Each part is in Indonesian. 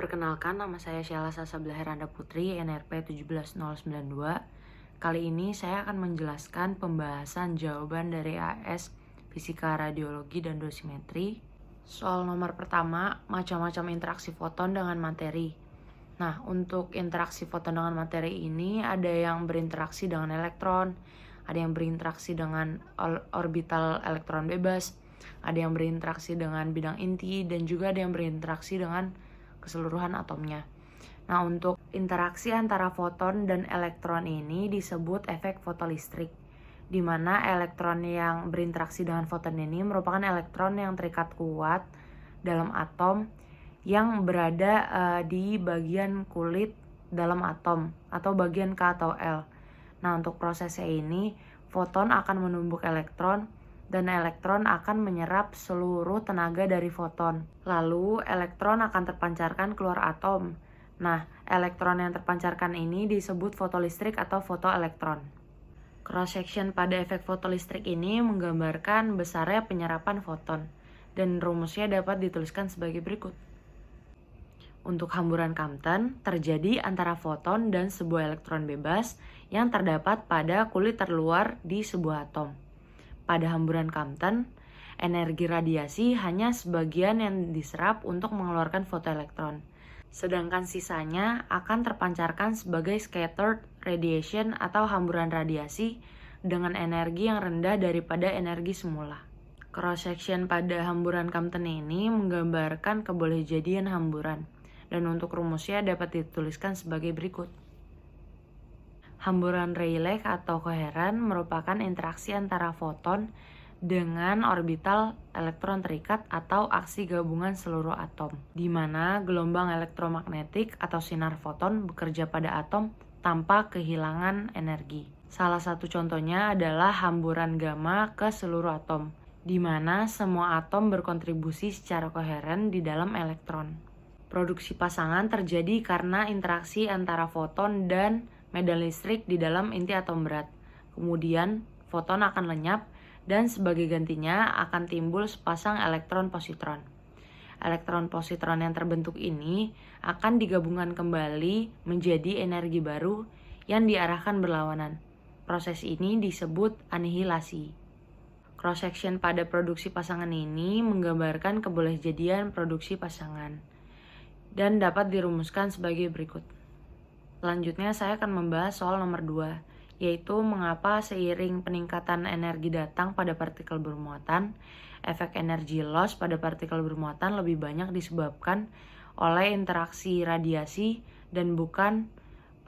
Perkenalkan, nama saya Sheila Sasabila Heranda Putri, NRP 17092. Kali ini saya akan menjelaskan pembahasan jawaban dari AS Fisika Radiologi dan Dosimetri. Soal nomor pertama, macam-macam interaksi foton dengan materi. Nah, untuk interaksi foton dengan materi ini ada yang berinteraksi dengan elektron, ada yang berinteraksi dengan orbital elektron bebas, ada yang berinteraksi dengan bidang inti, dan juga ada yang berinteraksi dengan keseluruhan atomnya. Nah, untuk interaksi antara foton dan elektron ini disebut efek fotolistrik, di mana elektron yang berinteraksi dengan foton ini merupakan elektron yang terikat kuat dalam atom yang berada di bagian kulit dalam atom atau bagian K atau L. Nah, untuk prosesnya ini, foton akan menumbuk elektron dan elektron akan menyerap seluruh tenaga dari foton. Lalu, elektron akan terpancarkan keluar atom. Nah, elektron yang terpancarkan ini disebut fotolistrik atau fotoelektron. Cross-section pada efek fotolistrik ini menggambarkan besarnya penyerapan foton, dan rumusnya dapat dituliskan sebagai berikut. Untuk hamburan Compton, terjadi antara foton dan sebuah elektron bebas yang terdapat pada kulit terluar di sebuah atom. Pada hamburan Compton, energi radiasi hanya sebagian yang diserap untuk mengeluarkan fotoelektron, sedangkan sisanya akan terpancarkan sebagai scattered radiation atau hamburan radiasi dengan energi yang rendah daripada energi semula. Cross-section pada hamburan Compton ini menggambarkan kebolehjadian hamburan, dan untuk rumusnya dapat dituliskan sebagai berikut. Hamburan Rayleigh atau koheren merupakan interaksi antara foton dengan orbital elektron terikat atau aksi gabungan seluruh atom, di mana gelombang elektromagnetik atau sinar foton bekerja pada atom tanpa kehilangan energi. Salah satu contohnya adalah hamburan gamma ke seluruh atom, di mana semua atom berkontribusi secara koheren di dalam elektron. Produksi pasangan terjadi karena interaksi antara foton dan medan listrik di dalam inti atom berat. Kemudian, foton akan lenyap dan sebagai gantinya akan timbul sepasang elektron-positron. Elektron-positron yang terbentuk ini akan digabungkan kembali menjadi energi baru yang diarahkan berlawanan. Proses ini disebut anihilasi. Cross-section pada produksi pasangan ini menggambarkan kebolehjadian produksi pasangan dan dapat dirumuskan sebagai berikut. Selanjutnya saya akan membahas soal nomor 2, yaitu mengapa seiring peningkatan energi datang pada partikel bermuatan, efek energi loss pada partikel bermuatan lebih banyak disebabkan oleh interaksi radiasi dan bukan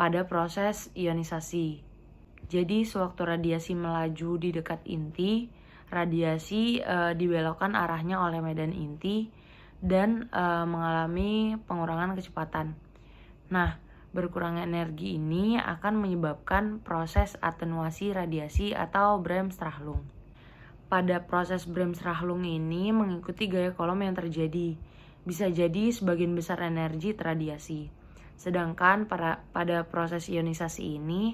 pada proses ionisasi. Jadi sewaktu radiasi melaju di dekat inti, radiasi dibelokkan arahnya oleh medan inti dan mengalami pengurangan kecepatan. Nah, berkurangnya energi ini akan menyebabkan proses atenuasi radiasi atau Bremsstrahlung. Pada proses Bremsstrahlung ini mengikuti gaya kolom yang terjadi. Bisa jadi sebagian besar energi terradiasi. Sedangkan pada proses ionisasi ini,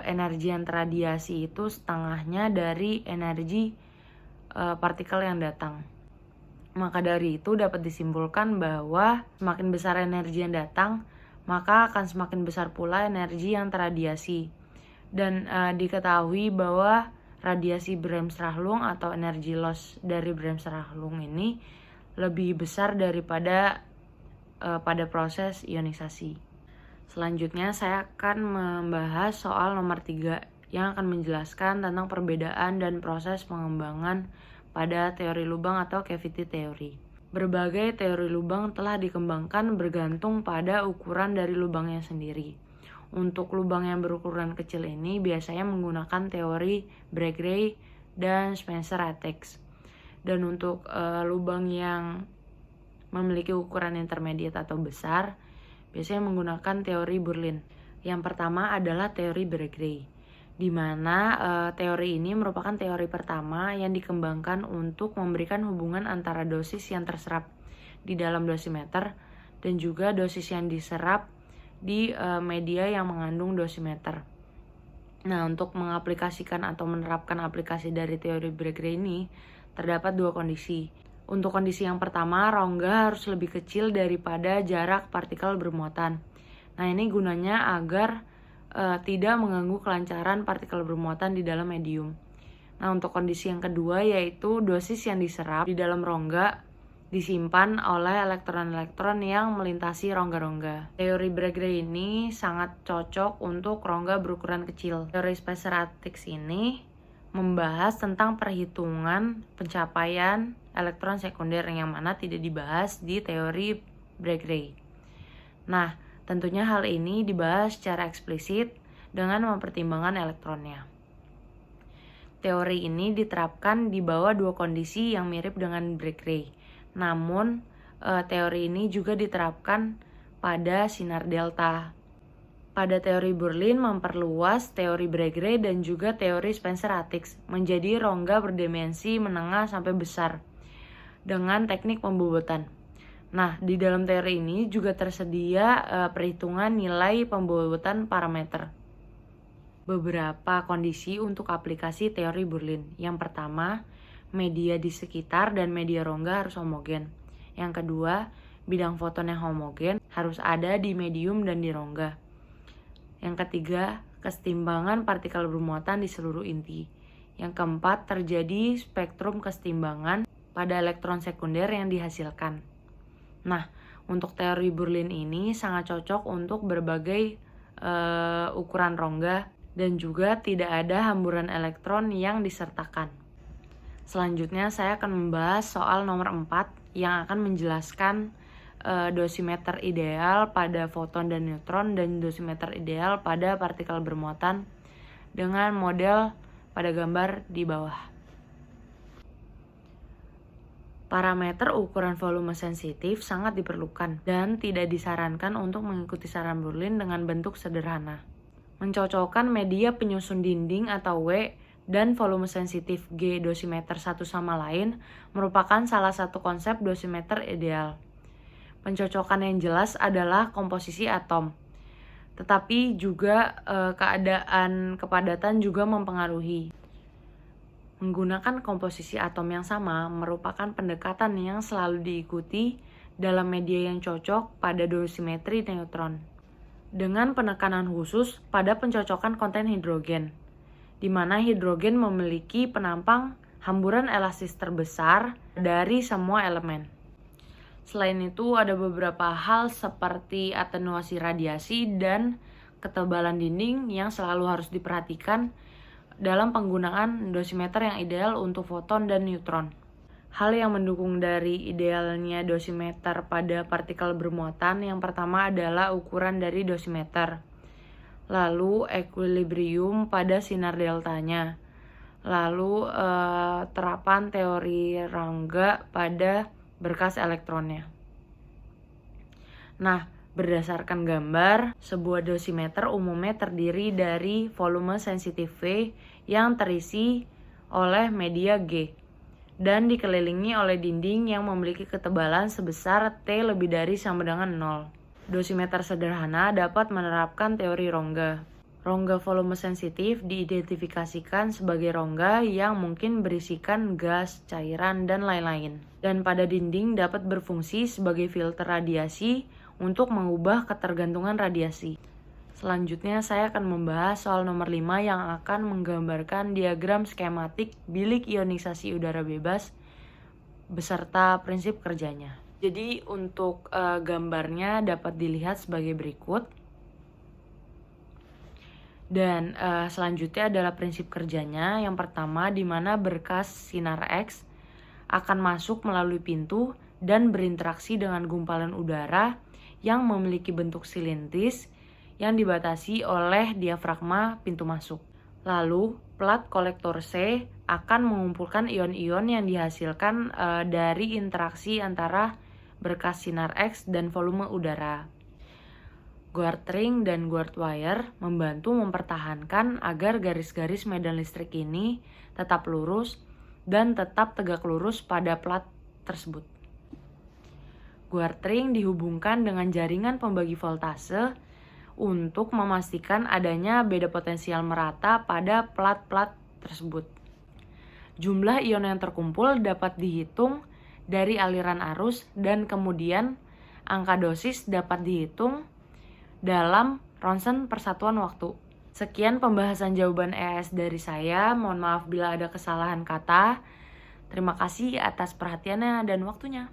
energi yang terradiasi itu setengahnya dari energi partikel yang datang. Maka dari itu dapat disimpulkan bahwa semakin besar energi yang datang, maka akan semakin besar pula energi yang terradiasi. Dan diketahui bahwa radiasi Bremsstrahlung atau energi loss dari Bremsstrahlung ini lebih besar daripada pada proses ionisasi. Selanjutnya saya akan membahas soal nomor 3 yang akan menjelaskan tentang perbedaan dan proses pengembangan pada teori lubang atau cavity theory. Berbagai teori lubang telah dikembangkan bergantung pada ukuran dari lubangnya sendiri. Untuk lubang yang berukuran kecil ini biasanya menggunakan teori Breguet dan Spencer-Hattix. Dan untuk lubang yang memiliki ukuran intermediate atau besar, biasanya menggunakan teori Berlin. Yang pertama adalah teori Breguet, di mana teori ini merupakan teori pertama yang dikembangkan untuk memberikan hubungan antara dosis yang terserap di dalam dosimeter dan juga dosis yang diserap di media yang mengandung dosimeter. Nah, untuk mengaplikasikan atau menerapkan aplikasi dari teori Breguet ini terdapat dua kondisi. Untuk kondisi yang pertama, rongga harus lebih kecil daripada jarak partikel bermuatan. Nah, ini gunanya agar tidak mengganggu kelancaran partikel bermuatan di dalam medium. Nah, untuk kondisi yang kedua yaitu dosis yang diserap di dalam rongga disimpan oleh elektron-elektron yang melintasi rongga-rongga. Teori Bragg-Ray ini sangat cocok untuk rongga berukuran kecil. Teori Spacer-Attic ini membahas tentang perhitungan pencapaian elektron sekunder yang mana tidak dibahas di teori Bragg-Ray. Nah, tentunya hal ini dibahas secara eksplisit dengan mempertimbangkan elektronnya. Teori ini diterapkan di bawah dua kondisi yang mirip dengan Bragg-Ray. Namun, teori ini juga diterapkan pada sinar delta. Pada teori Berlin memperluas teori Bragg-Ray dan juga teori Spencer-Attic menjadi rongga berdimensi menengah sampai besar dengan teknik pembobotan. Nah, di dalam teori ini juga tersedia perhitungan nilai pembobotan parameter. Beberapa kondisi untuk aplikasi teori Berlin. Yang pertama, media di sekitar dan media rongga harus homogen. Yang kedua, bidang foton yang homogen harus ada di medium dan di rongga. Yang ketiga, kesetimbangan partikel bermuatan di seluruh inti. Yang keempat, terjadi spektrum kesetimbangan pada elektron sekunder yang dihasilkan. Nah, untuk teori Berlin ini sangat cocok untuk berbagai ukuran rongga dan juga tidak ada hamburan elektron yang disertakan. Selanjutnya saya akan membahas soal nomor 4 yang akan menjelaskan dosimeter ideal pada foton dan neutron dan dosimeter ideal pada partikel bermuatan dengan model pada gambar di bawah. Parameter ukuran volume sensitif sangat diperlukan dan tidak disarankan untuk mengikuti saran Berlin dengan bentuk sederhana. Mencocokkan media penyusun dinding atau W dan volume sensitif G dosimeter satu sama lain merupakan salah satu konsep dosimeter ideal. Pencocokan yang jelas adalah komposisi atom, tetapi juga keadaan kepadatan juga mempengaruhi. Menggunakan komposisi atom yang sama merupakan pendekatan yang selalu diikuti dalam media yang cocok pada dosimetri neutron, dengan penekanan khusus pada pencocokan konten hidrogen, di mana hidrogen memiliki penampang hamburan elastis terbesar dari semua elemen. Selain itu, ada beberapa hal seperti atenuasi radiasi dan ketebalan dinding yang selalu harus diperhatikan dalam penggunaan dosimeter yang ideal untuk foton dan neutron. Hal yang mendukung dari idealnya dosimeter pada partikel bermuatan yang pertama adalah ukuran dari dosimeter, lalu equilibrium pada sinar deltanya, lalu terapan teori rongga pada berkas elektronnya. Nah, berdasarkan gambar, sebuah dosimeter umumnya terdiri dari volume sensitif V yang terisi oleh media G dan dikelilingi oleh dinding yang memiliki ketebalan sebesar T lebih dari sama dengan 0. Dosimeter sederhana dapat menerapkan teori rongga. Rongga volume sensitif diidentifikasikan sebagai rongga yang mungkin berisikan gas, cairan, dan lain-lain. Dan pada dinding dapat berfungsi sebagai filter radiasi untuk mengubah ketergantungan radiasi. Selanjutnya saya akan membahas soal nomor 5 yang akan menggambarkan diagram skematik bilik ionisasi udara bebas beserta prinsip kerjanya. Jadi untuk gambarnya dapat dilihat sebagai berikut. Dan selanjutnya adalah prinsip kerjanya. Yang pertama, di mana berkas sinar X akan masuk melalui pintu dan berinteraksi dengan gumpalan udara yang memiliki bentuk silindris yang dibatasi oleh diafragma pintu masuk. Lalu, plat kolektor C akan mengumpulkan ion-ion yang dihasilkan dari interaksi antara berkas sinar X dan volume udara. Guard ring dan guard wire membantu mempertahankan agar garis-garis medan listrik ini tetap lurus dan tetap tegak lurus pada plat tersebut. Guard ring dihubungkan dengan jaringan pembagi voltase untuk memastikan adanya beda potensial merata pada plat-plat tersebut. Jumlah ion yang terkumpul dapat dihitung dari aliran arus, dan kemudian angka dosis dapat dihitung dalam ronsen persatuan waktu. Sekian pembahasan jawaban EAS dari saya. Mohon maaf bila ada kesalahan kata. Terima kasih atas perhatiannya dan waktunya.